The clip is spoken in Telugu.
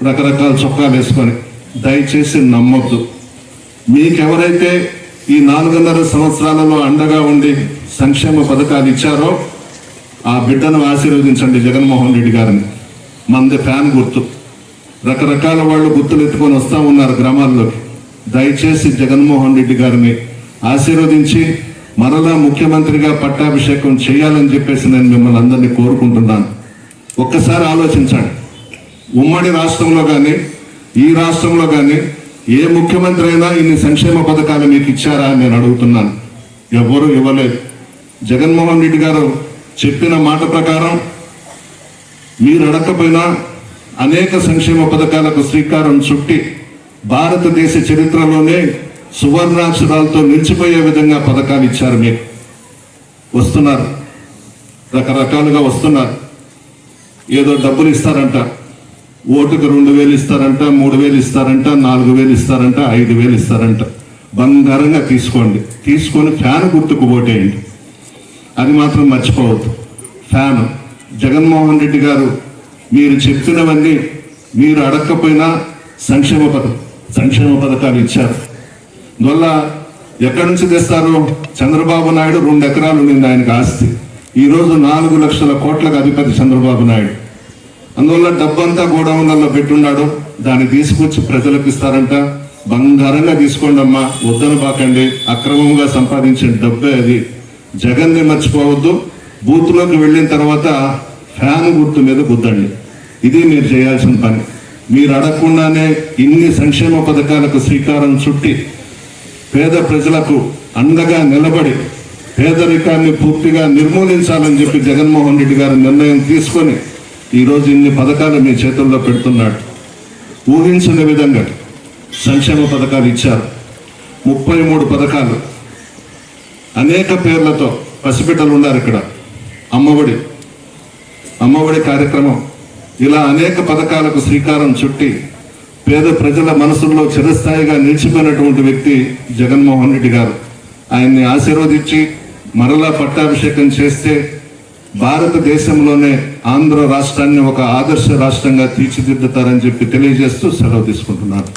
రకరకాల చొక్కాలు వేసుకొని. దయచేసి నమ్మొద్దు. మీకెవరైతే ఈ 4.5 సంవత్సరాలలో అండగా ఉండి సంక్షేమ పథకాలు ఇచ్చారో ఆ బిడ్డను ఆశీర్వదించండి, జగన్మోహన్ రెడ్డి గారిని. మంది ఫ్యాన్ గుర్తు. రకరకాల వాళ్ళు గుర్తులు ఎత్తుకొని వస్తూ ఉన్నారు గ్రామాల్లోకి. దయచేసి జగన్మోహన్ రెడ్డి గారిని ఆశీర్వదించి మరలా ముఖ్యమంత్రిగా పట్టాభిషేకం చేయాలని చెప్పేసి నేను మిమ్మల్ని అందరినీ కోరుకుంటున్నాను. ఒక్కసారి ఆలోచించండి. ఉమ్మడి రాష్ట్రంలో కానీ ఈ రాష్ట్రంలో కానీ ఏ ముఖ్యమంత్రి అయినా ఇన్ని సంక్షేమ పథకాలు మీకు ఇచ్చారా అని నేను అడుగుతున్నాను. ఎవరు ఇవ్వలేదు. జగన్మోహన్ రెడ్డి గారు చెప్పిన మాట ప్రకారం మీరు అడగకపోయినా అనేక సంక్షేమ పథకాలకు శ్రీకారం చుట్టి భారతదేశ చరిత్రలోనే సువర్ణాక్షరాలతో నిలిచిపోయే విధంగా పథకాలు ఇచ్చారు. మీకు వస్తున్నారు, రకరకాలుగా వస్తున్నారు. ఏదో డబ్బులు ఇస్తారంట, ఓటుకు 2,000 ఇస్తారంట, 3,000 ఇస్తారంట, 4,000 ఇస్తారంట, 5,000 ఇస్తారంట. బంగారంగా తీసుకోండి. తీసుకొని ఫ్యాన్ గుర్తుకు ఓటేయండి. అది మాత్రం మర్చిపోవద్దు. ఫ్యాన్ జగన్మోహన్ రెడ్డి గారు మీరు చెప్పినవన్నీ మీరు అడగకపోయినా సంక్షేమ పథకాలు ఇచ్చారు. అందువల్ల ఎక్కడి నుంచి తెస్తారు? చంద్రబాబు నాయుడు 2 ఎకరాలు ఉండింది ఆయనకు ఆస్తి. ఈరోజు 4 లక్షల కోట్లకు అధిపతి చంద్రబాబు నాయుడు. అందువల్ల డబ్బంతా గోడౌన్లలో పెట్టున్నాడు. దాన్ని తీసుకొచ్చి ప్రజలకు ఇస్తారంట. బంగారంగా తీసుకోండి అమ్మా, వద్దన బాకండి. అక్రమంగా సంపాదించిన డబ్బే అది. జగన్ని మర్చిపోవద్దు. బూత్లోకి వెళ్ళిన తర్వాత ఫ్యాన్ గుర్తు మీద గుద్దండి. ఇది మీరు చేయాల్సిన పని. మీరు అడగకుండానే ఇన్ని సంక్షేమ పథకాలకు శ్రీకారం చుట్టి పేద ప్రజలకు అండగా నిలబడి పేదరికాన్ని పూర్తిగా నిర్మూలించాలని చెప్పి జగన్మోహన్ రెడ్డి గారు నిర్ణయం తీసుకొని ఈరోజు ఇన్ని పథకాలు మీ చేతుల్లో పెడుతున్నాడు. ఊహించిన విధంగా సంక్షేమ పథకాలు ఇచ్చారు. 33 పథకాలు, అనేక పేర్లతో. పసిబిడ్డలు ఉన్నారు ఇక్కడ. అమ్మఒడి కార్యక్రమం, ఇలా అనేక పథకాలకు శ్రీకారం చుట్టి పేద ప్రజల మనసుల్లో చిరస్థాయిగా నిలిచిపోయినటువంటి వ్యక్తి జగన్మోహన్ రెడ్డి గారు. ఆయన్ని ఆశీర్వదించి మరలా పట్టాభిషేకం చేస్తే భారతదేశంలోనే ఆంధ్ర రాష్ట్రాన్ని ఒక ఆదర్శ రాష్ట్రంగా తీర్చిదిద్దుతారని చెప్పి తెలియజేస్తూ సెలవు తీసుకుంటున్నారు.